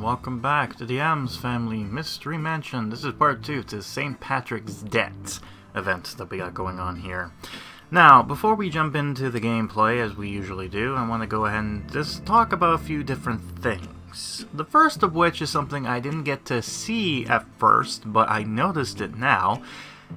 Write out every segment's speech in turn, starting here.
welcome back to the Addams Family Mystery Mansion. This is part 2 to St. Patrick's Debt event that we got going on here. Now, before we jump into the gameplay, as we usually do, I want to go ahead and just talk about a few different things. The first of which is something I didn't get to see at first, but I noticed it now,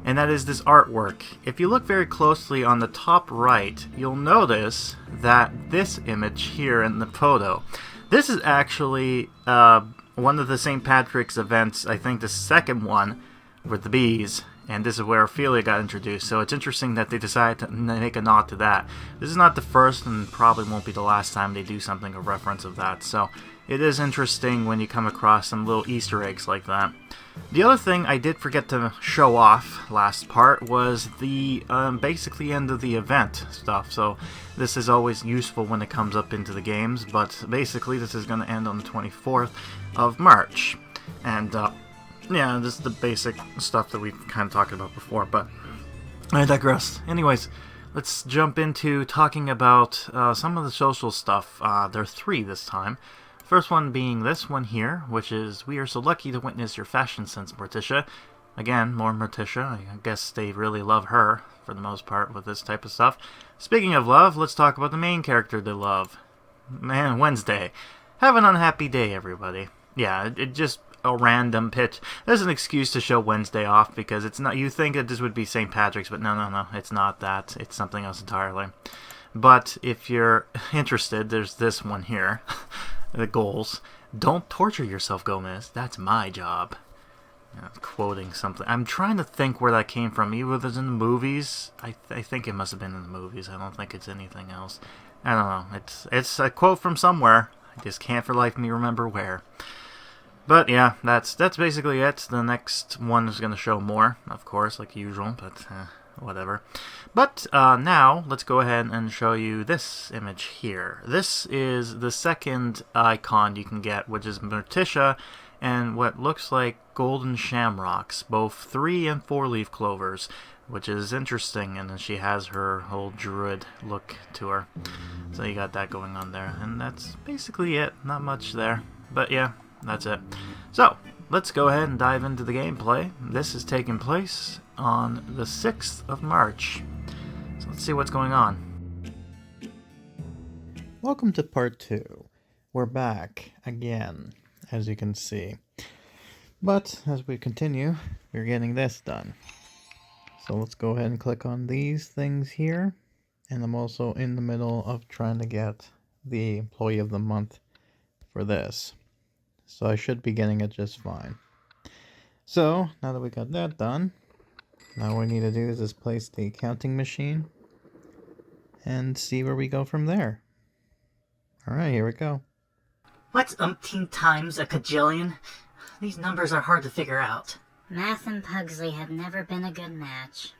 and that is this artwork. If you look very closely on the top right, you'll notice that this image here in the photo, this is actually one of the St. Patrick's events, I think the second one, with the bees, and this is where Ophelia got introduced, so it's interesting that they decided to make a nod to that. This is not the first, and probably won't be the last time they do something of reference of that, so it is interesting when you come across some little Easter eggs like that. The other thing I did forget to show off last part was the basically end of the event stuff. So this is always useful when it comes up into the games, but basically this is going to end on the 24th of March. And yeah, this is the basic stuff that we've kind of talked about before, but I digress. Anyways, let's jump into talking about some of the social stuff. There are 3 this time. First one being this one here, which is, we are so lucky to witness your fashion sense, Morticia. Again, more Morticia. I guess they really love her, for the most part, with this type of stuff. Speaking of love, let's talk about the main character they love. Man, Wednesday. Have an unhappy day, everybody. Yeah, it just a random pitch. There's an excuse to show Wednesday off, because it's not, you think that this would be St. Patrick's, but no, it's not that. It's something else entirely. But if you're interested, there's this one here. The goals. Don't torture yourself, Gomez. That's my job. Quoting something. I'm trying to think where that came from. Either it was in the movies. I think it must have been in the movies. I don't think it's anything else. I don't know. It's a quote from somewhere. I just can't for life me remember where. But yeah, that's basically it. The next one is going to show more, of course, like usual, but whatever. But now, let's go ahead and show you this image here. This is the second icon you can get, which is Morticia and what looks like golden shamrocks, both 3 and 4 leaf clovers, which is interesting, and then she has her whole druid look to her. So you got that going on there, and that's basically it. Not much there, but yeah, that's it. So, let's go ahead and dive into the gameplay. This is taking place on the 6th of March. So let's see what's going on. Welcome to part 2. We're back again, as you can see. But as we continue, we're getting this done. So let's go ahead and click on these things here. And I'm also in the middle of trying to get the Employee of the Month for this. So I should be getting it just fine. So, now that we got that done, now what we need to do is just place the counting machine and see where we go from there. Alright, here we go. What's umpteen times a cajillion? These numbers are hard to figure out. Math and Pugsley have never been a good match.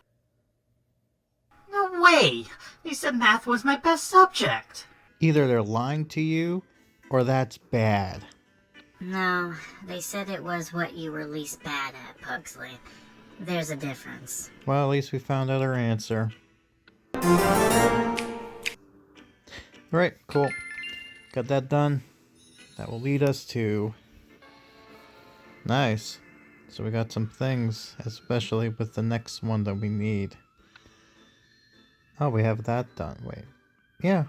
No way! They said math was my best subject. Either they're lying to you, or that's bad. No, they said it was what you were least bad at, Pugsley. There's a difference. Well, at least we found out our answer. Alright, cool. Got that done. That will lead us to... Nice. So we got some things, especially with the next one that we need. Oh, we have that done. Wait. Yeah.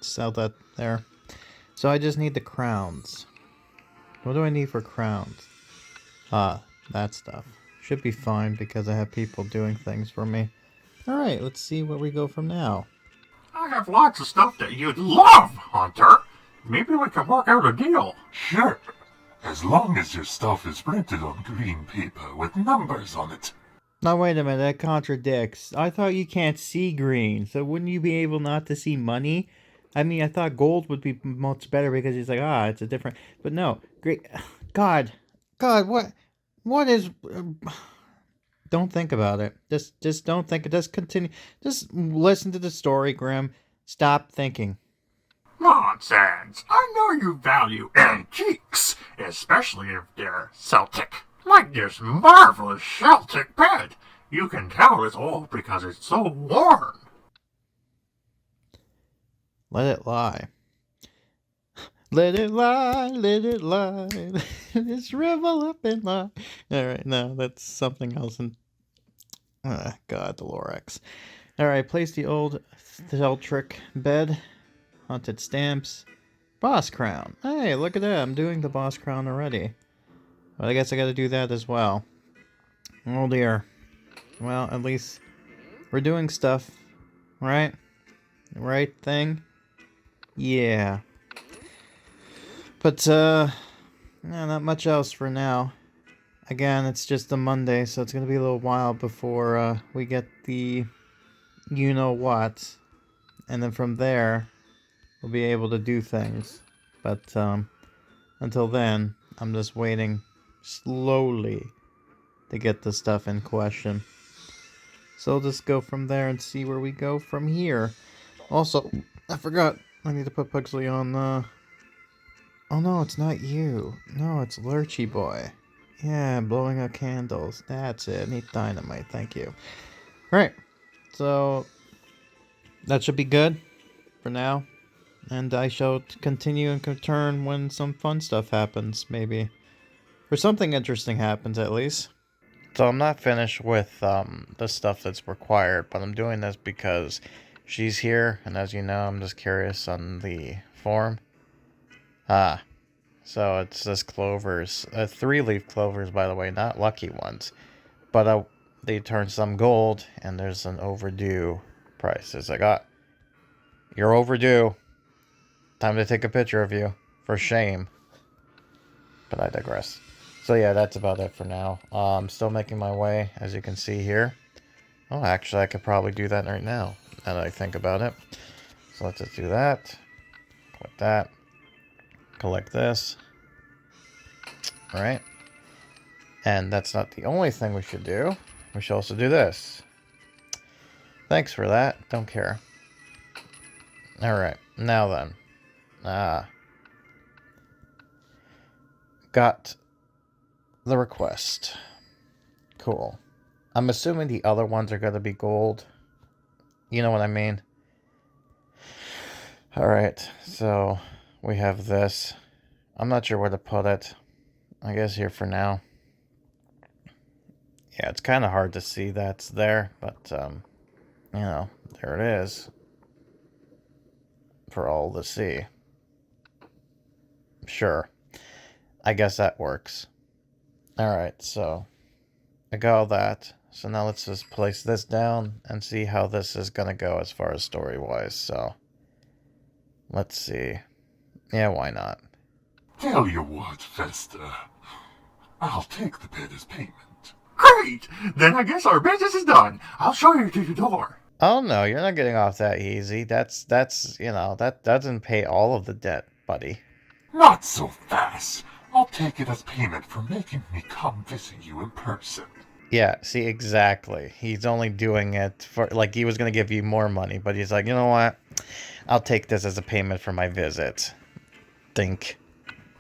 Sell that there. So I just need the crowns. What do I need for crowns? That stuff. Should be fine because I have people doing things for me. Alright, let's see where we go from now. I have lots of stuff that you'd love, Hunter. Maybe we can work out a deal. Sure. As long as your stuff is printed on green paper with numbers on it. Now wait a minute, that contradicts. I thought you can't see green, so wouldn't you be able not to see money? I mean, I thought gold would be much better because it's like, it's a different... But no, great... God, what is... Don't think about it. Just don't think it. Just continue. Just listen to the story, Grim. Stop thinking. Nonsense. I know you value antiques, especially if they're Celtic. Like this marvelous Celtic bed. You can tell it's old because it's so worn. Let it lie. Let it lie, let it lie. It's rivel up in my. Alright, no, that's something else. God, the Lorax. Alright, place the old St.Patrick bed. Haunted stamps. Boss crown. Hey, look at that. I'm doing the boss crown already. But I guess I gotta do that as well. Oh dear. Well, at least we're doing stuff. Right? Right thing? Yeah. But, yeah, not much else for now. Again, it's just a Monday, so it's gonna be a little while before, we get the you-know-what. And then from there, we'll be able to do things. But, until then, I'm just waiting slowly to get the stuff in question. So I'll just go from there and see where we go from here. Also, I forgot, I need to put Pugsley on, Oh no, it's not you. No, it's Lurchy Boy. Yeah, blowing out candles. That's it. Need dynamite, thank you. Alright, so that should be good for now. And I shall continue and return when some fun stuff happens, maybe. Or something interesting happens, at least. So I'm not finished with the stuff that's required, but I'm doing this because she's here, and as you know, I'm just curious on the form. So it's this clovers, 3-leaf clovers, by the way, not lucky ones. But they turn some gold, and there's an overdue price. It's like, you're overdue. Time to take a picture of you. For shame. But I digress. So yeah, that's about it for now. I'm still making my way, as you can see here. Oh, actually, I could probably do that right now that I think about it. So let's just do that. Click that. Collect this. Alright. And that's not the only thing we should do. We should also do this. Thanks for that. Don't care. Alright. Now then. Got the request. Cool. I'm assuming the other ones are going to be gold. You know what I mean? Alright, so we have this. I'm not sure where to put it. I guess here for now. Yeah, it's kind of hard to see that's there, but, you know, there it is. For all to see. Sure. I guess that works. Alright, so I got all that. So now let's just place this down and see how this is going to go as far as story-wise. So, let's see. Yeah, why not? Tell you what, Festa. I'll take the bed as payment. Great! Then I guess our business is done. I'll show you to the door. Oh no, you're not getting off that easy. That's you know, that doesn't pay all of the debt, buddy. Not so fast. I'll take it as payment for making me come visit you in person. Yeah, see, exactly. He's only doing it for, like, he was going to give you more money, but he's like, you know what? I'll take this as a payment for my visit. Think.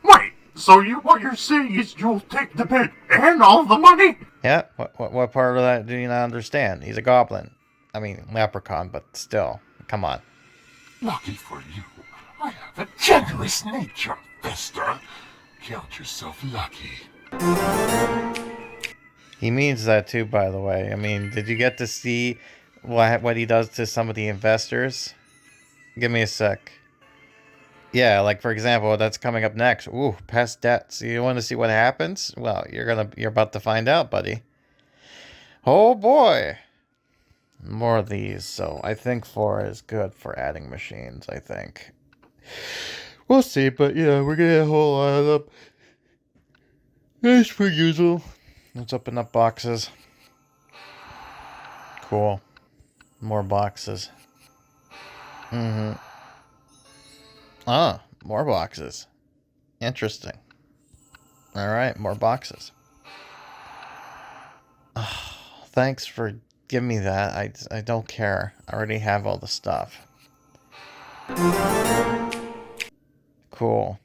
Wait, so what you're saying is you'll take the bed and all the money? Yeah, what part of that do you not understand? He's a goblin. I mean, leprechaun, but still. Come on. Lucky for you, I have a generous nature, Festa. Count yourself lucky. He means that too, by the way. I mean, did you get to see what he does to some of the investors? Give me a sec. Yeah, like for example, that's coming up next. Ooh, past debts. You want to see what happens? Well, you're about to find out, buddy. Oh boy. More of these. So I think 4 is good for adding machines, I think. We'll see, but yeah, we're gonna get a whole lot up. As per usual. Let's open up boxes. Cool. More boxes. Ah, more boxes. Interesting. Alright, more boxes. Oh, thanks for giving me that. I don't care. I already have all the stuff. Cool.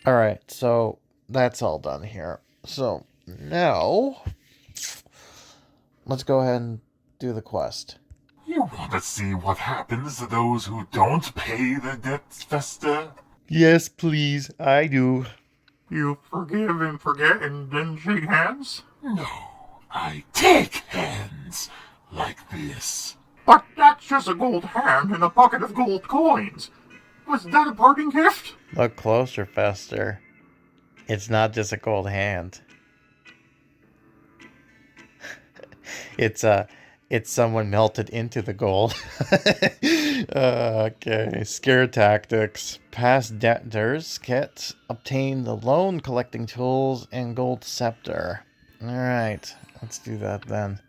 Alright, so that's all done here. So, now, let's go ahead and do the quest. You want to see what happens to those who don't pay the debts, Festa? Yes, please, I do. You forgive and forget and then shake hands? No, I take hands like this. But that's just a gold hand and a bucket of gold coins. Was that a parting gift? Look closer, Fester. It's not just a gold hand. It's someone melted into the gold. Okay, scare tactics. Past debtors get obtain the loan collecting tools and gold scepter. Alright, let's do that then.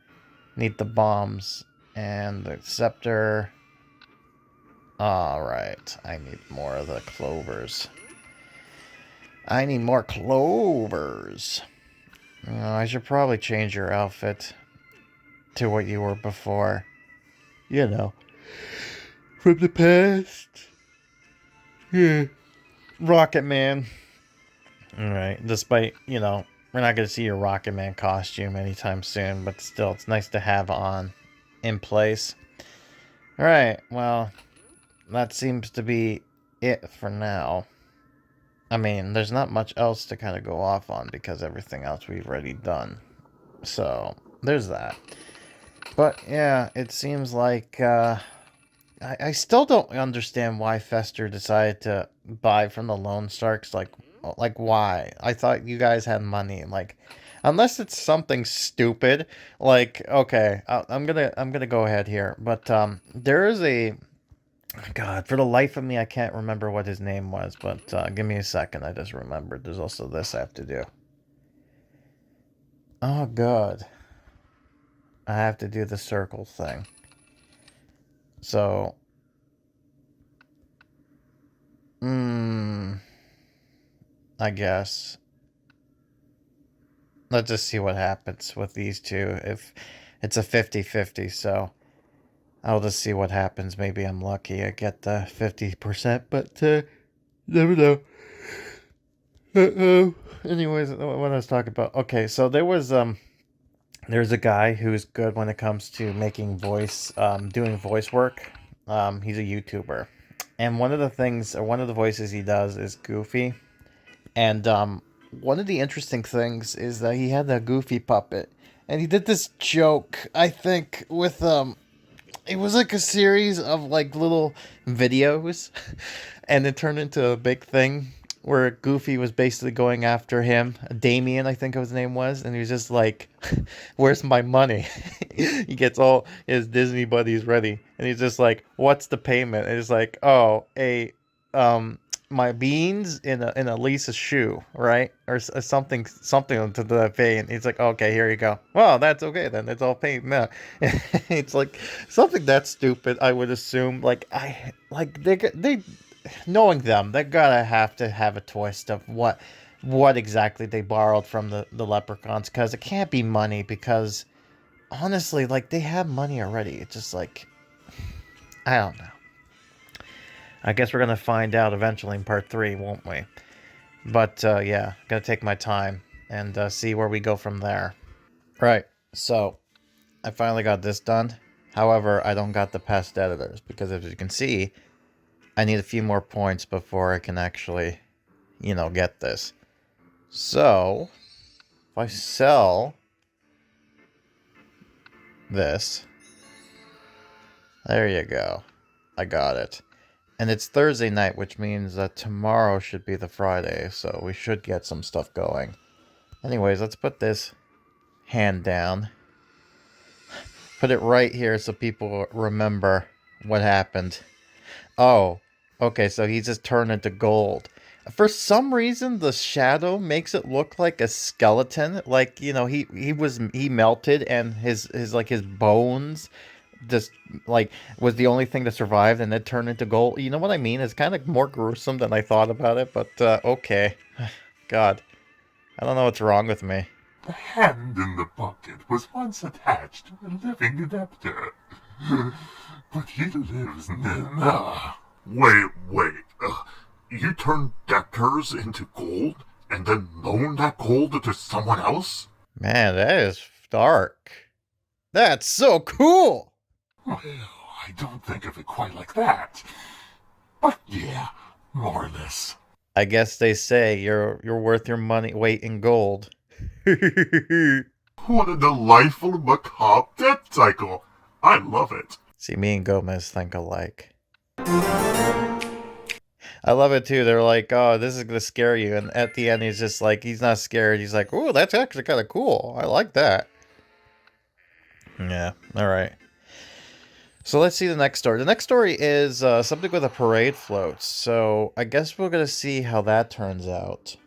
Need the bombs and the scepter. Alright, I need more of the clovers. I need more clovers. I should probably change your outfit to what you were before. You know, from the past. Yeah. Rocket Man. Alright, despite, we're not going to see your Rocket Man costume anytime soon, but still, it's nice to have on in place. Alright, well, that seems to be it for now. I mean, there's not much else to kind of go off on because everything else we've already done. So, there's that. But, yeah, it seems like, I still don't understand why Fester decided to buy from the Lone Starks. Like why? I thought you guys had money. Like, unless it's something stupid. Like, okay, I'm gonna go ahead here. But there is a. God, for the life of me, I can't remember what his name was. But give me a second. I just remembered. There's also this I have to do. Oh God. I have to do the circle thing. So, I guess. Let's just see what happens with these two. If it's a 50-50, so I'll just see what happens. Maybe I'm lucky I get the 50%, but never know. Uh-oh. Anyways, what I was talking about. Okay, so there's a guy who's good when it comes to making doing voice work. He's a YouTuber. And one of the voices he does is Goofy. And one of the interesting things is that he had that Goofy puppet. And he did this joke, I think, with, it was like a series of, like, little videos. And it turned into a big thing where Goofy was basically going after him. Damien, I think his name was. And he was just like, where's my money? He gets all his Disney buddies ready. And he's just like, what's the payment? And he's like, oh, my beans in a Lisa's shoe, right? Or something to that vein. He's like, okay, here you go. Well, that's okay then. It's all paid now. It's like something that stupid. I would assume. They knowing them, they're gonna have to have a twist of what exactly they borrowed from the leprechauns, because it can't be money. Because honestly, like, they have money already. It's just like, I don't know. I guess we're going to find out eventually in part 3, won't we? But, yeah, going to take my time and see where we go from there. Right, so, I finally got this done. However, I don't got the past editors, because as you can see, I need a few more points before I can actually, get this. So, if I sell this, there you go. I got it. And it's Thursday night, which means that tomorrow should be the Friday, so we should get some stuff going. Anyways, let's put this hand down. Put it right here so people remember what happened. Oh, okay, so he just turned into gold. For some reason, the shadow makes it look like a skeleton. Like, he melted and his bones just, like, was the only thing that survived, and it turned into gold. You know what I mean? It's kind of more gruesome than I thought about it, but okay. God, I don't know what's wrong with me. The hand in the bucket was once attached to a living debtor. But he lives now. Wait. You turned debtors into gold and then loaned that gold to someone else? Man, that is dark. That's so cool! Well, I don't think of it quite like that. But yeah, Moreless. I guess they say you're worth your money weight in gold. What a delightful macabre death cycle. I love it. See, me and Gomez think alike. I love it too. They're like, oh, this is going to scare you. And at the end, he's just like, he's not scared. He's like, oh, that's actually kind of cool. I like that. Yeah, all right. So let's see the next story. The next story is something with a parade float. So I guess we're going to see how that turns out.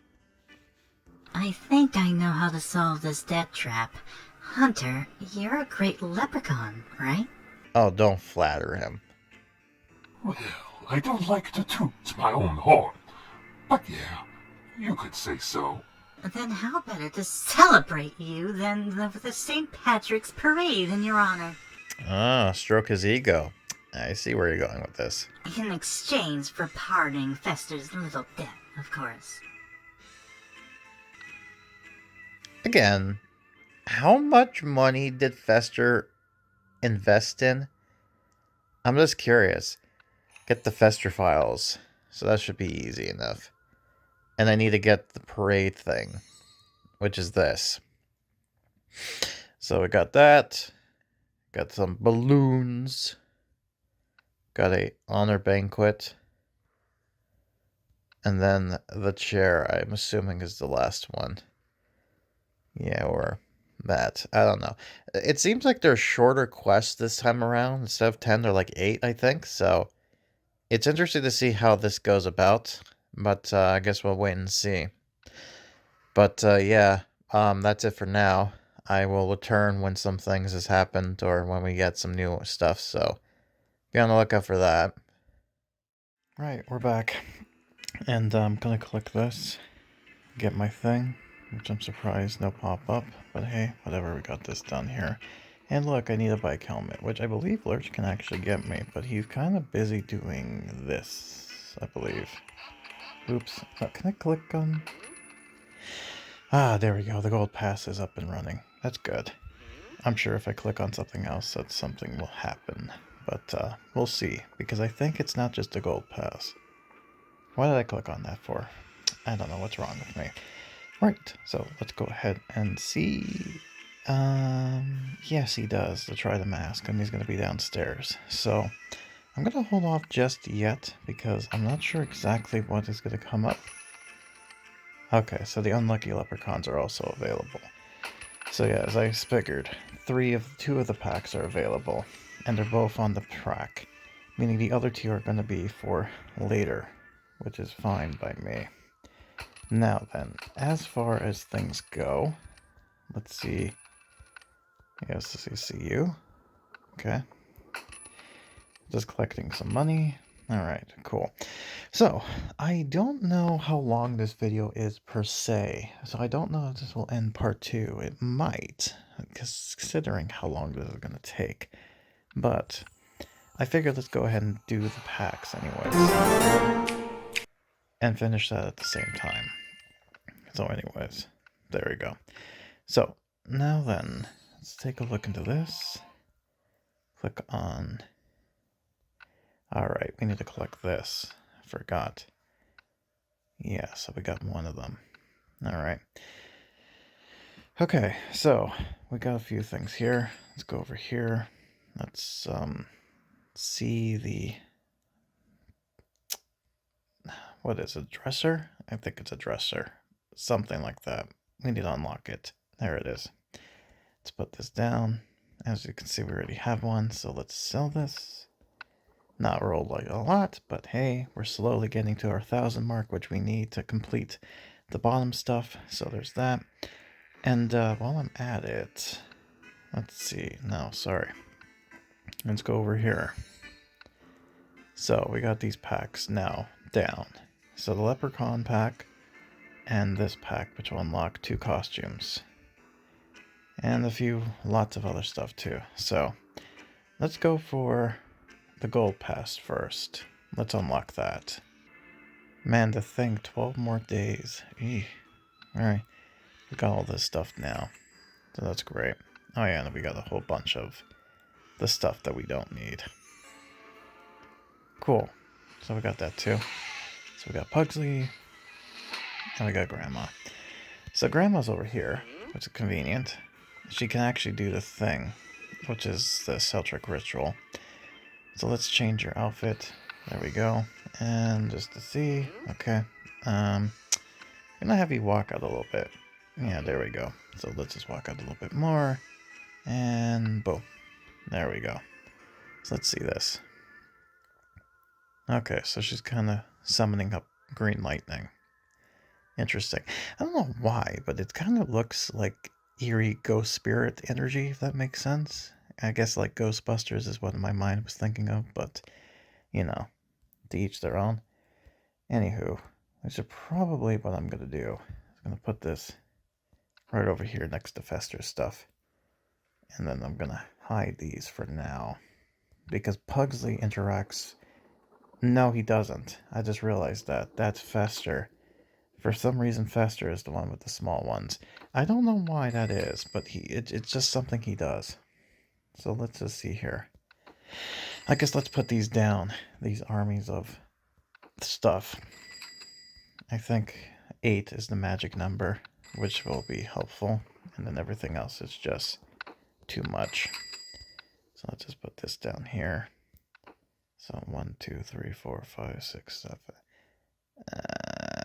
I think I know how to solve this debt trap. Hunter, you're a great leprechaun, right? Oh, don't flatter him. Well, I don't like to toot my own horn. But yeah, you could say so. Then how better to celebrate you than the St. Patrick's parade in your honor? Ah, stroke his ego. I see where you're going with this. In exchange for pardoning Fester's little debt, of course. Again, how much money did Fester invest in? I'm just curious. Get the Fester files. So that should be easy enough. And I need to get the parade thing, which is this. So we got that. Got some balloons. Got a honor banquet. And then the chair, I'm assuming, is the last one. Yeah, or that. I don't know. It seems like they're shorter quests this time around. Instead of 10, they're like 8, I think. So it's interesting to see how this goes about. But I guess we'll wait and see. But yeah, that's it for now. I will return when some things has happened or when we get some new stuff. So be on the lookout for that. Right, we're back. And I'm going to click this. Get my thing. Which I'm surprised no pop-up, but hey, whatever, we got this done here. And look, I need a bike helmet, which I believe Lurch can actually get me, but he's kind of busy doing this, I believe. Oops, can I click on... Ah, there we go, the gold pass is up and running. That's good. I'm sure if I click on something else, that something will happen. But we'll see, because I think it's not just a gold pass. Why did I click on that for? I don't know what's wrong with me. Right, so let's go ahead and see. Yes, he does, to try the mask, and he's going to be downstairs. So I'm going to hold off just yet, because I'm not sure exactly what is going to come up. Okay, so the unlucky leprechauns are also available. So yeah, as I figured, 2 of the packs are available, and they're both on the track, meaning the other 2 are going to be for later, which is fine by me. Now then, as far as things go, let's see. Yes, this is CU. Okay. Just collecting some money. Alright, cool. So, I don't know how long this video is per se. So I don't know if this will end part 2. It might, considering how long this is going to take. But I figured let's go ahead and do the packs anyways. And finish that at the same time. So anyways, there we go. So, now then, let's take a look into this. Click on... Alright, we need to collect this. I forgot. Yeah, so we got one of them. Alright. Okay, so, we got a few things here. Let's go over here. Let's, see the... What is it, dresser? I think it's a dresser. Something like that. We need to unlock it. There it is. Let's put this down. As you can see, we already have one, so let's sell this. Not rolled like a lot, but hey, we're slowly getting to our 1,000 mark, which we need to complete the bottom stuff. So there's that. And while I'm at it, let's see. No, sorry. Let's go over here. So we got these packs now down. So the leprechaun pack and this pack, which will unlock 2 costumes. And lots of other stuff too. So let's go for the gold pass first. Let's unlock that. Man, to think, 12 more days. Eeh. Alright, we got all this stuff now. So that's great. Oh yeah, and we got a whole bunch of the stuff that we don't need. Cool. So we got that too. So we got Pugsley, and we got Grandma. So Grandma's over here, which is convenient. She can actually do the thing, which is the Celtic ritual. So let's change your outfit. There we go. And just to see, okay. I'm gonna have you walk out a little bit. Yeah, there we go. So let's just walk out a little bit more. And boom. There we go. So let's see this. Okay, so she's kind of summoning up green lightning. Interesting. I don't know why, but it kind of looks like eerie ghost spirit energy, if that makes sense. I guess like Ghostbusters is what my mind was thinking of, but, you know, to each their own. Anywho, which is probably what I'm going to do. I'm going to put this right over here next to Fester's stuff. And then I'm going to hide these for now. Because Pugsley interacts... No, he doesn't. I just realized that. That's Fester. For some reason, Fester is the one with the small ones. I don't know why that is, but it's just something he does. So let's just see here. I guess let's put these down. These armies of stuff. I think 8 is the magic number, which will be helpful. And then everything else is just too much. So let's just put this down here. So 1, 2, 3, 4, 5, 6, 7.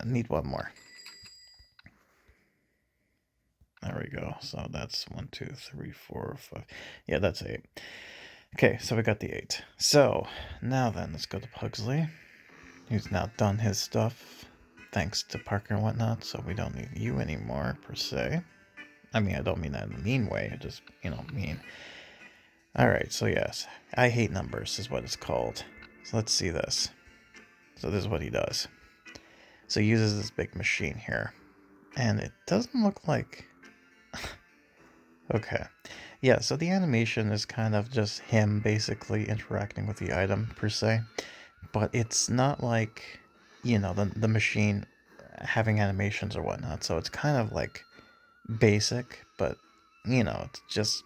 Need one more. There we go. So that's 1, 2, 3, 4, 5. Yeah, that's 8. Okay, so we got the 8. So now then, let's go to Pugsley, who's now done his stuff, thanks to Parker and whatnot. So we don't need you anymore, per se. I mean, I don't mean that in a mean way. I just, mean. Alright, so yes. I hate numbers is what it's called. So let's see this. So this is what he does. So he uses this big machine here. And it doesn't look like... Okay. Yeah, so the animation is kind of just him basically interacting with the item, per se. But it's not like, the machine having animations or whatnot. So it's kind of like basic, but, it's just...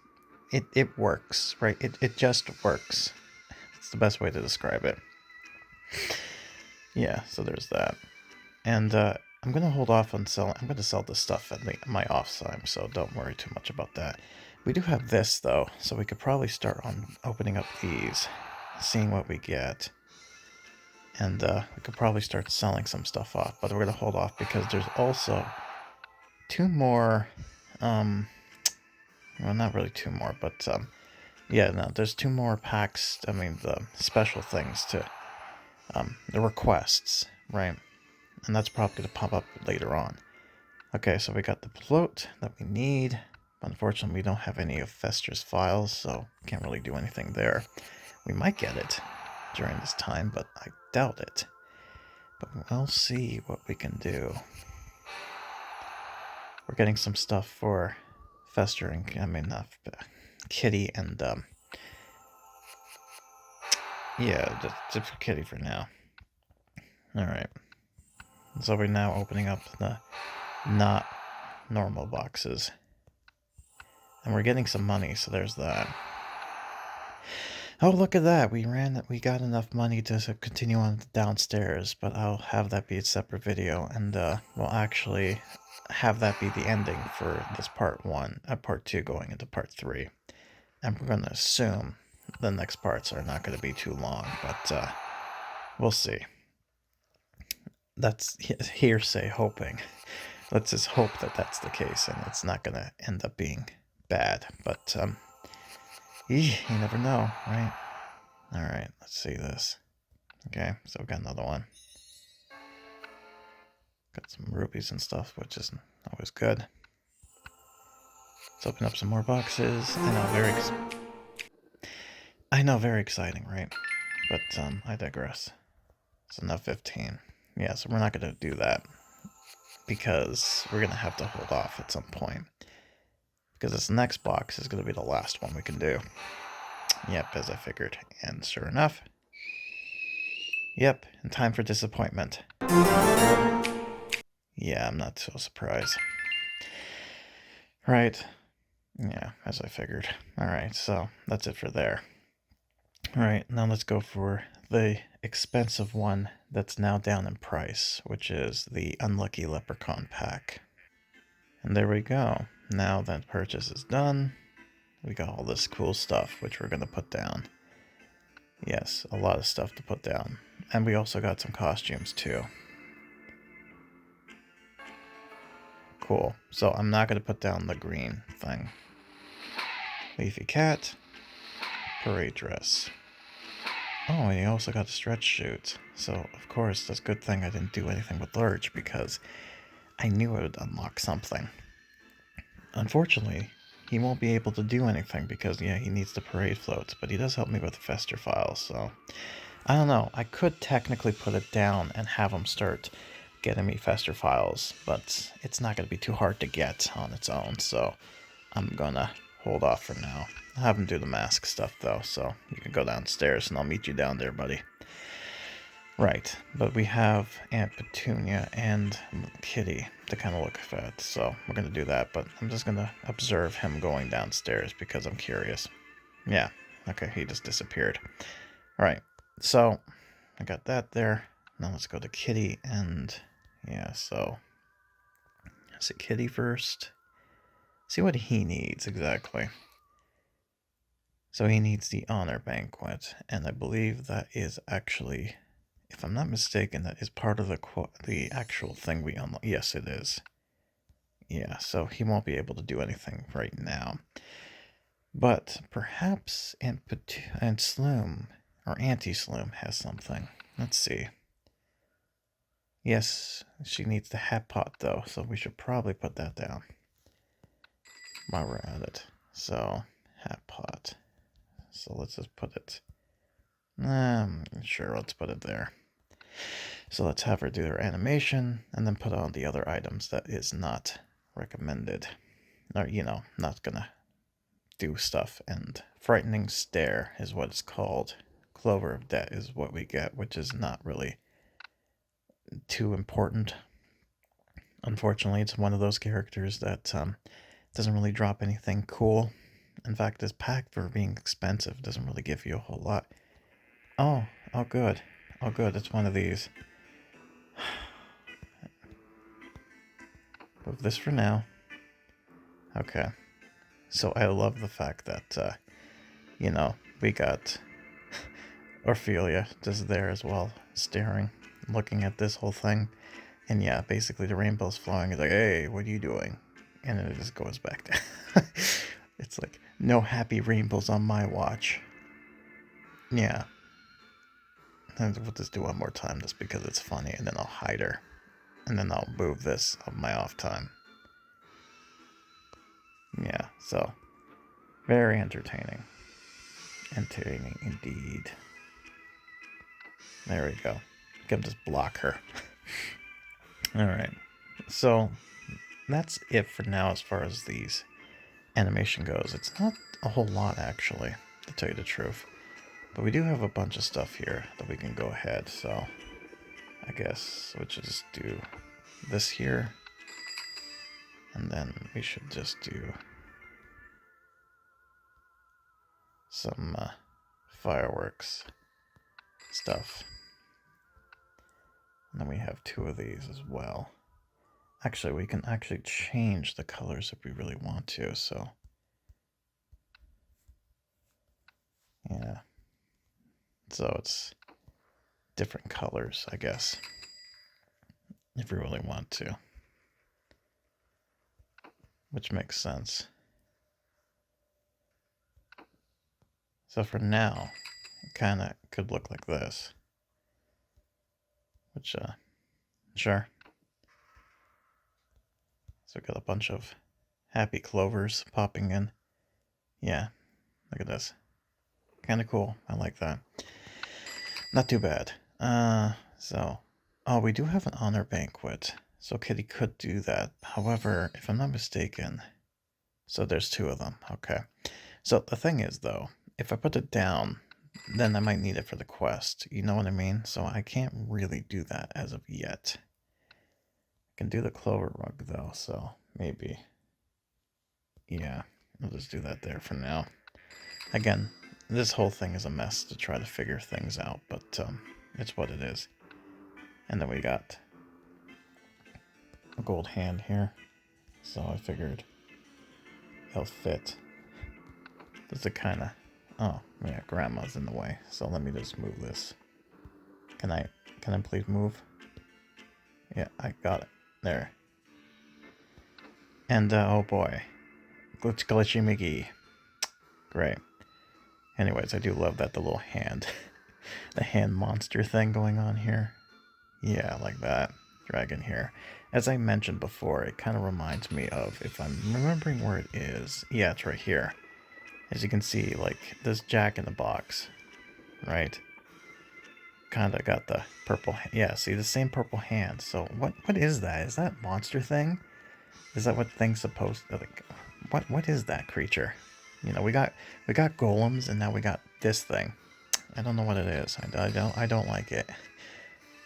It works, right? It just works. It's the best way to describe it. Yeah, so there's that. And I'm going to hold off on selling. I'm going to sell this stuff at my off time, so don't worry too much about that. We do have this, though, so we could probably start on opening up these, seeing what we get. And we could probably start selling some stuff off, but we're going to hold off because there's also 2 more... well, not really 2 more, but yeah, no, there's 2 more packs. I mean, the special things to the requests, right? And that's probably going to pop up later on. Okay, so we got the float that we need. Unfortunately, we don't have any of Fester's files, so can't really do anything there. We might get it during this time, but I doubt it. But we'll see what we can do. We're getting some stuff for Fester and, Kitty and, yeah, just for Kitty for now. Alright. So we're now opening up the not normal boxes. And we're getting some money, so there's that. Oh, look at that. We got enough money to continue on downstairs, but I'll have that be a separate video, and we'll actually have that be the ending for this part 2 going into part 3. And we're going to assume the next parts are not going to be too long, but we'll see. That's hearsay hoping. Let's just hope that that's the case and it's not going to end up being bad. But you never know, right? Alright, let's see this. Okay, so we got another one. Got some rupees and stuff, which is always good. Let's open up some more boxes. I know, very exciting, right? But I digress. So now 15. Yeah, so we're not going to do that. Because we're going to have to hold off at some point. Because this next box is going to be the last one we can do. Yep, as I figured. And sure enough. Yep, and time for disappointment. Yeah, I'm not so surprised. Right. Yeah, as I figured. Alright, so that's it for there. Alright, now let's go for the expensive one that's now down in price, which is the Unlucky Leprechaun pack. And there we go. Now that purchase is done, we got all this cool stuff, which we're going to put down. Yes, a lot of stuff to put down. And we also got some costumes too. Cool. So I'm not going to put down the green thing. Leafy cat. Parade dress. Oh, and he also got a stretch chute. So, of course, that's a good thing I didn't do anything with Lurch, because I knew it would unlock something. Unfortunately, he won't be able to do anything because, yeah, he needs the parade floats, but he does help me with the Fester files, so... I don't know, I could technically put it down and have him start getting me Fester files, but it's not going to be too hard to get on its own, so I'm gonna hold off for now. I'll have him do the mask stuff, though, so you can go downstairs and I'll meet you down there, buddy. Right, but we have Aunt Petunia and Kitty to kind of look at, so we're going to do that, but I'm just going to observe him going downstairs because I'm curious. Yeah, okay, he just disappeared. Alright, so I got that there. Now let's go to Kitty and, yeah, so let's see Kitty first. See what he needs exactly. So he needs the honor banquet, and I believe that is actually... If I'm not mistaken, that is part of the actual thing we unlock. Yes, it is. Yeah, so he won't be able to do anything right now. But perhaps Aunt Sloom, or Auntie Sloom, has something. Let's see. Yes, she needs the hat pot, though, so we should probably put that down while we're at it. So, hat pot. So let's just put it... sure, let's put it there. So let's have her do her animation, and then put on the other items that is not recommended. Or, you know, not gonna do stuff. And Frightening Stare is what it's called. Clover of Debt is what we get, which is not really too important. Unfortunately, it's one of those characters that doesn't really drop anything cool. In fact, this pack, for being expensive, doesn't really give you a whole lot. Oh good. Oh good, it's one of these. Move this for now. Okay. So I love the fact that, you know, we got Ophelia just there as well, staring, looking at this whole thing. And yeah, basically the rainbow's flowing. It's like, hey, what are you doing? And then it just goes back down. It's like, no happy rainbows on my watch. Yeah. And we'll just do one more time just because it's funny, and then I'll hide her. And then I'll move this on my off time. Yeah, so very entertaining. Entertaining indeed. There we go. I can just block her. Alright. So that's it for now as far as these animation goes. It's not a whole lot actually, to tell you the truth. But we do have a bunch of stuff here that we can go ahead, so I guess we'll just do this here. And then we should just do some fireworks stuff. And then we have two of these as well. Actually, we can actually change the colors if we really want to, so yeah. So it's different colors, I guess, if we really want to. Which makes sense. So for now, it kind of could look like this. Which, sure. So we got a bunch of happy clovers popping in. Yeah, look at this. Kind of cool. I like that. Not too bad. Oh, we do have an honor banquet. So Kitty could do that. However, if I'm not mistaken, so there's two of them. Okay. So the thing is, though, if I put it down, then I might need it for the quest. You know what I mean? So I can't really do that as of yet. I can do the clover rug, though, so maybe. Yeah, I'll just do that there for now. Again, this whole thing is a mess to try to figure things out, but it's what it is. And then we got a gold hand here, so I figured it'll fit. Does it kind of... Oh, yeah, grandma's in the way, so let me just move this. Can I please move? Yeah, I got it. There. And, oh boy. Glitchy McGee. Great. Anyways, I do love that the little hand, the hand monster thing going on here. Yeah, like that. Dragon here. As I mentioned before, it kind of reminds me of, if I'm remembering where it is, yeah, it's right here. As you can see, like, this Jack in the Box, right? Kind of got the purple, yeah, see, the same purple hand. So, what is that? Is that monster thing? Is that what thing's supposed to, like, what is that creature? You know, we got golems, and now we got this thing. I don't know what it is. I don't like it.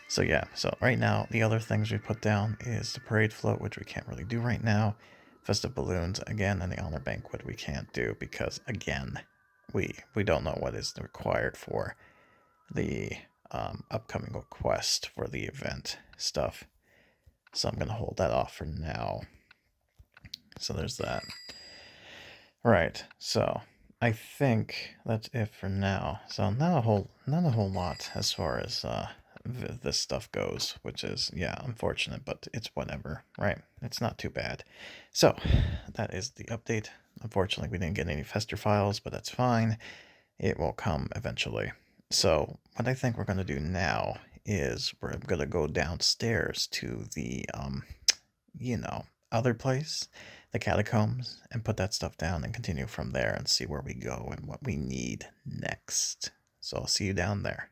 So yeah, so right now, the other things we put down is the parade float, which we can't really do right now. Festive balloons, again, and the honor banquet we can't do because, again, we don't know what is required for the upcoming quest for the event stuff. So I'm going to hold that off for now. So there's that. Right, so I think that's it for now. So not a whole lot as far as this stuff goes, which is, yeah, unfortunate, but it's whatever, right? It's not too bad. So that is the update. Unfortunately, we didn't get any fester files, but that's fine. It will come eventually. So what I think we're going to do now is we're going to go downstairs to the, other place, the catacombs, and put that stuff down and continue from there and see where we go and what we need next. So I'll see you down there.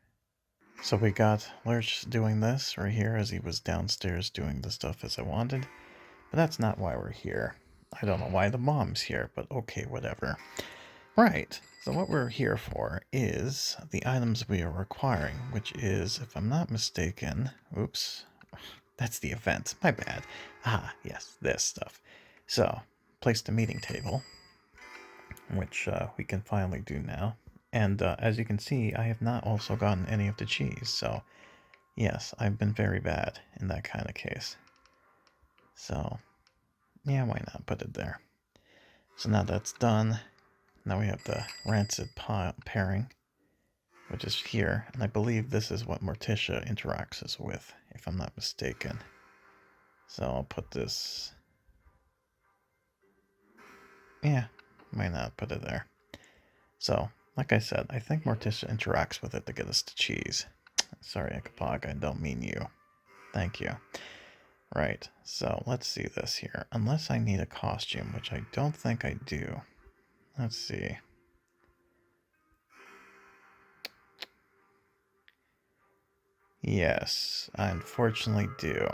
So we got Lurch doing this right here as he was downstairs doing the stuff as I wanted. But that's not why we're here. I don't know why the mom's here, but okay, whatever. Right, so what we're here for is the items we are requiring, which is, if I'm not mistaken, oops, that's the event, my bad. Ah, yes, this stuff. So, place the meeting table, which we can finally do now. And as you can see, I have not also gotten any of the cheese, so yes, I've been very bad in that kind of case. So, yeah, why not put it there? So now that's done. Now we have the rancid pairing, which is here, and I believe this is what Morticia interacts with, if I'm not mistaken. So I'll put this... Yeah, why not put it there? So, like I said, I think Morticia interacts with it to get us to cheese. Sorry, Ekapog, I don't mean you. Thank you. Right, so let's see this here. Unless I need a costume, which I don't think I do. Let's see. Yes, I unfortunately do.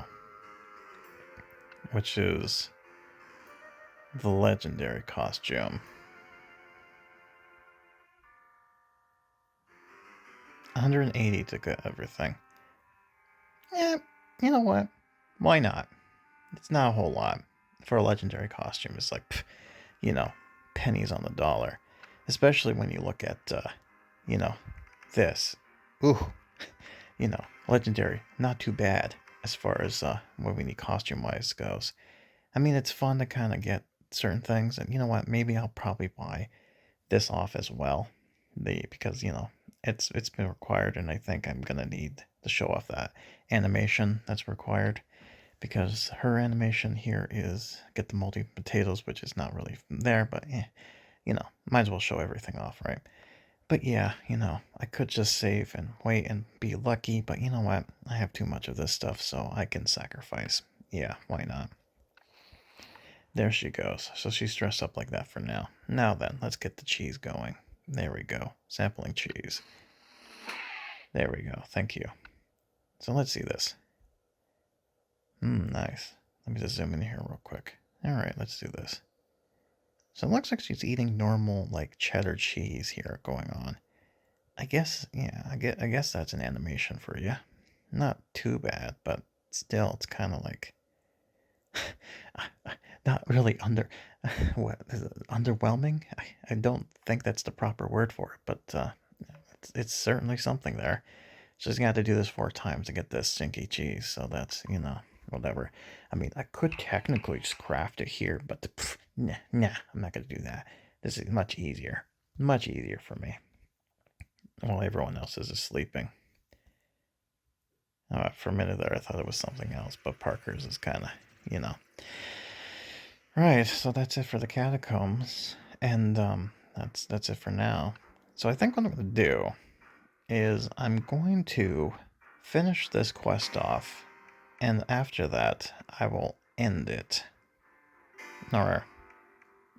Which is the legendary costume. 180 to get everything. Yeah, you know what? Why not? It's not a whole lot. For a legendary costume, it's like, pennies on the dollar. Especially when you look at, this. Ooh, legendary. Not too bad as far as what we need costume-wise goes. I mean, it's fun to kind of get certain things. And you know what? Maybe I'll probably buy this off as well. Because, it's been required, and I think I'm going to need to show off that animation that's required. Because her animation here is get the moldy potatoes, which is not really there, but might as well show everything off, right? But yeah, I could just save and wait and be lucky, but you know what? I have too much of this stuff, so I can sacrifice. Yeah, why not? There she goes. So she's dressed up like that for now. Now then, let's get the cheese going. There we go. Sampling cheese. There we go. Thank you. So let's see this. Nice. Let me just zoom in here real quick. Alright, let's do this. So it looks like she's eating normal, like, cheddar cheese here going on. I guess, yeah, I guess that's an animation for you. Not too bad, but still, it's kind of like, Not really what is it, underwhelming? I don't think that's the proper word for it, but it's certainly something there. Just got to do this 4 times to get this stinky cheese, so that's, whatever. I mean, I could technically just craft it here, but nah, I'm not going to do that. This is much easier for me. While everyone else is sleeping. For a minute there, I thought it was something else, but Parker's is kind of, Right, so that's it for the catacombs, and that's it for now. So I think what I'm going to do is I'm going to finish this quest off, and after that, I will end it. Or,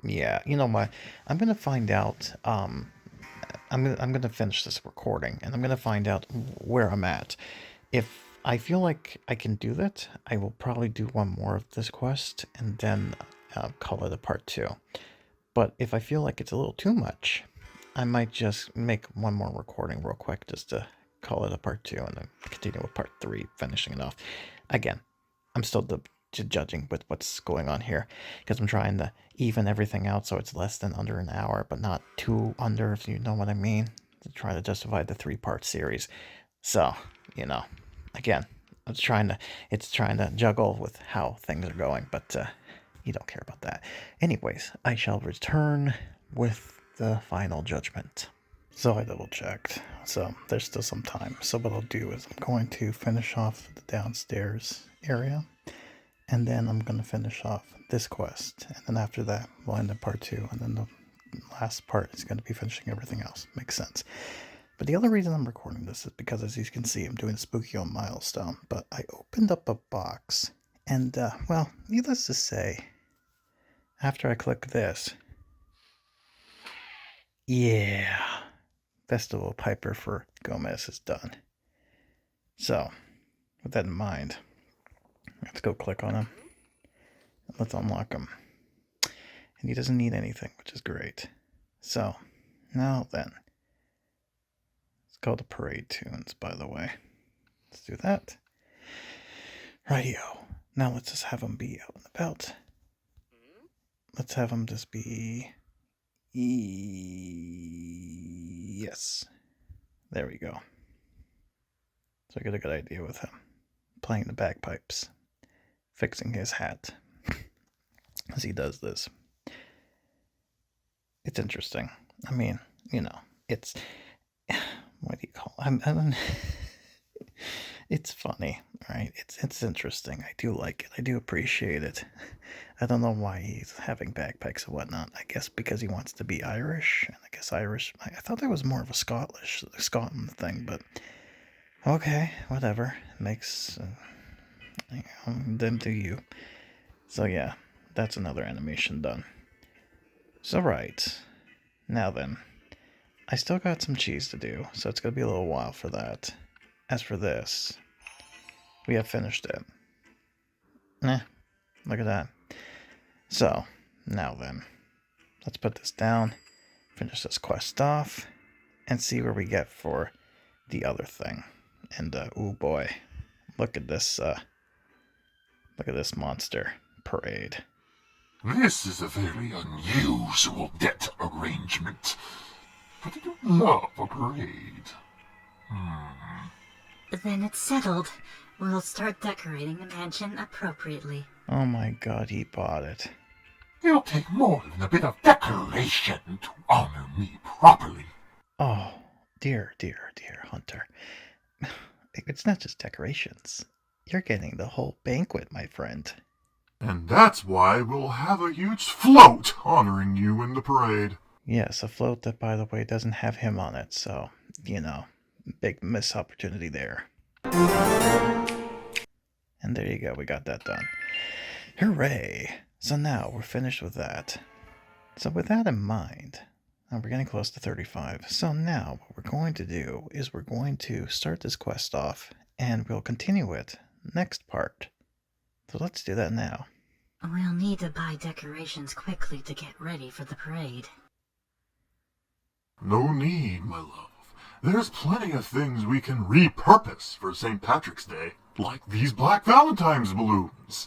yeah, you know what? I'm going to find out, I'm going to finish this recording, and I'm going to find out where I'm at. If I feel like I can do that, I will probably do one more of this quest, and then call it a part 2. But if I feel like it's a little too much, I might just make one more recording real quick just to call it a part 2 and then continue with part 3, finishing it off. Again, I'm still judging with what's going on here because I'm trying to even everything out so it's less than under an hour, but not too under, if you know what I mean. To try to justify the 3-part series. So, again, it's trying to juggle with how things are going, but you don't care about that. Anyways, I shall return with the final judgment. So I double checked. So there's still some time. So what I'll do is I'm going to finish off the downstairs area, and then I'm going to finish off this quest, and then after that we'll end up part 2, and then the last part is going to be finishing everything else. Makes sense. But the other reason I'm recording this is because, as you can see, I'm doing a spooky on milestone. But I opened up a box, and, well, needless to say, after I click this, yeah, Festival Piper for Gomez is done. So, with that in mind, let's go click on him. Let's unlock him. And he doesn't need anything, which is great. So, now then. It's called the Parade Tunes, by the way. Let's do that. Rightio. Now let's just have him be out and about. Let's have him just be... Yes. There we go. So I get a good idea with him. Playing the bagpipes. Fixing his hat. As he does this. It's interesting. I mean, it's... What do you call it? It's funny, right? It's interesting. I do like it. I do appreciate it. I don't know why he's having bagpipes and whatnot. I guess because he wants to be Irish. And I guess Irish... I thought that was more of a Scotland thing, but... Okay, whatever. Makes... them do you. So yeah, that's another animation done. So right. Now then. I still got some cheese to do, so it's going to be a little while for that. As for this, we have finished it. Look at that. So, now then, let's put this down, finish this quest off, and see where we get for the other thing. And, oh boy, look at this monster parade. This is a very unusual debt arrangement. But I don't love a parade. Then it's settled. We'll start decorating the mansion appropriately. Oh my god, he bought it. It'll take more than a bit of decoration to honor me properly. Oh, dear Hunter. It's not just decorations. You're getting the whole banquet, my friend. And that's why we'll have a huge float honoring you in the parade. Yes, a float that, by the way, doesn't have him on it, so, big missed opportunity there. And there you go, we got that done. Hooray! So now we're finished with that. So with that in mind, we're getting close to 35. So now what we're going to do is we're going to start this quest off, and we'll continue it next part. So let's do that now. We'll need to buy decorations quickly to get ready for the parade. No need, my love. There's plenty of things we can repurpose for St. Patrick's Day, like these Black Valentine's balloons.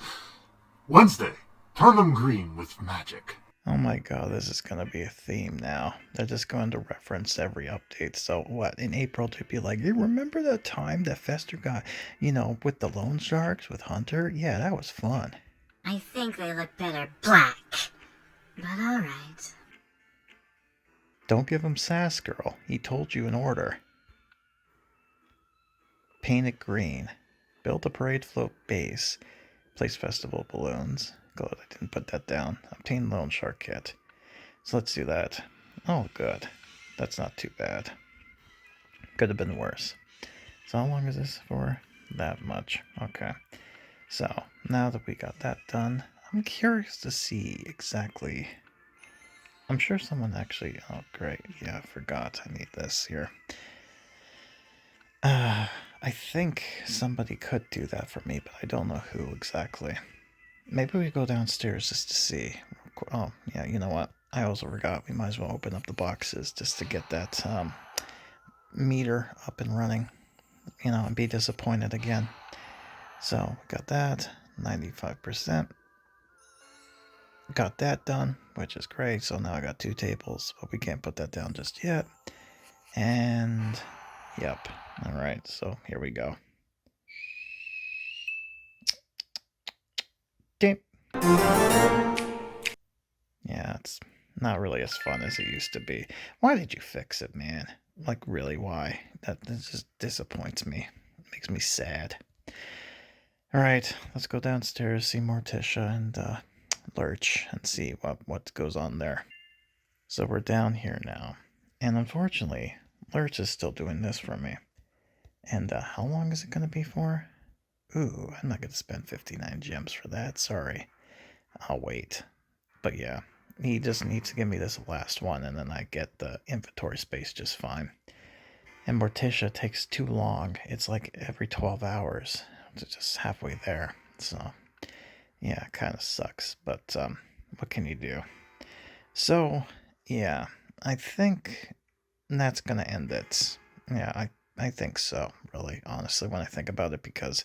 Wednesday, turn them green with magic. Oh my god, this is gonna be a theme now. They're just going to reference every update. So what, in April to be like, you remember that time that Fester got, with the loan sharks with Hunter? Yeah, that was fun. I think they look better black. But alright. Don't give him sass, girl. He told you an order. Paint it green. Build a parade float base. Place festival balloons. Good, I didn't put that down. Obtain loan shark kit. So let's do that. Oh, good. That's not too bad. Could have been worse. So how long is this for? That much. Okay. So, now that we got that done, I'm curious to see exactly... I'm sure someone actually... Oh, great. Yeah, I forgot. I need this here. I think somebody could do that for me, but I don't know who exactly. Maybe we go downstairs just to see. Oh, yeah, you know what? I also forgot. We might as well open up the boxes just to get that meter up and running. And be disappointed again. So, we got that. 95%. Got that done, which is great. So now I got 2 tables, but we can't put that down just yet. And, yep. Alright, so here we go. Yeah, it's not really as fun as it used to be. Why did you fix it, man? Like, really, why? That just disappoints me. Makes me sad. Alright, let's go downstairs, see Morticia and Lurch, and see what goes on there. So we're down here now. And unfortunately, Lurch is still doing this for me. And how long is it going to be for? Ooh, I'm not going to spend 59 gems for that, sorry. I'll wait. But yeah, he just needs to give me this last one, and then I get the inventory space just fine. And Morticia takes too long. It's like every 12 hours. It's just halfway there. So, yeah, it kind of sucks. But what can you do? So, yeah, I think that's going to end it. Yeah, I think so, really, honestly, when I think about it, because,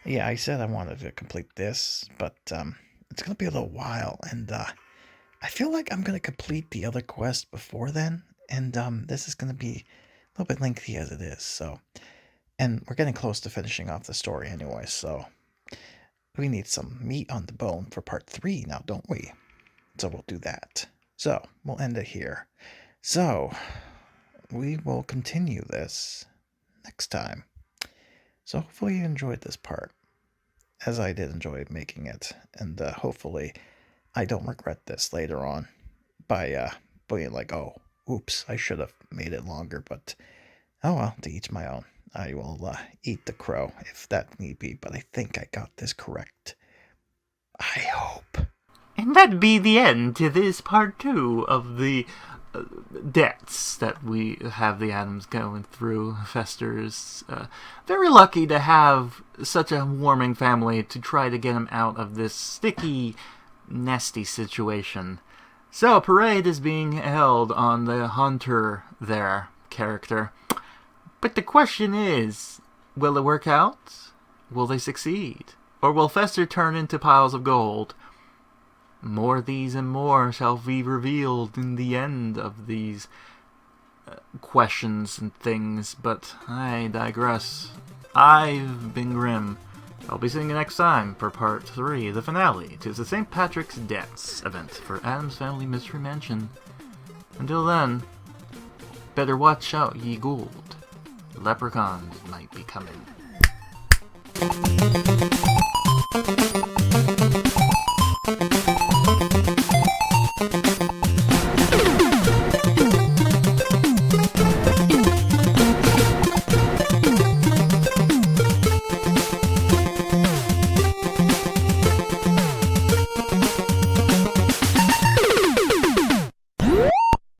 yeah, I said I wanted to complete this, but it's going to be a little while, and I feel like I'm going to complete the other quest before then, and this is going to be a little bit lengthy as it is, so, and we're getting close to finishing off the story anyway, so we need some meat on the bone for part 3 now, don't we? So we'll do that. So, we'll end it here. So, we will continue this next time. So hopefully you enjoyed this part, as I did enjoy making it, and hopefully I don't regret this later on by being like, oh, oops, I should have made it longer, but oh well, to each my own. I will eat the crow if that need be, but I think I got this correct. I hope. And that'd be the end to this part 2 of the debts that we have the Addams going through. Fester's very lucky to have such a warming family to try to get him out of this sticky, nasty situation. So a parade is being held on the Hunter there character. But the question is, will it work out? Will they succeed? Or will Fester turn into piles of gold? More of these and more shall be revealed in the end of these questions and things, but I digress. I've been Grim. I'll be seeing you next time for part 3, the finale to the St. Patrick's Debts event for Addams Family Mystery Mansion. Until then, better watch out, ye gould. Leprechauns might be coming.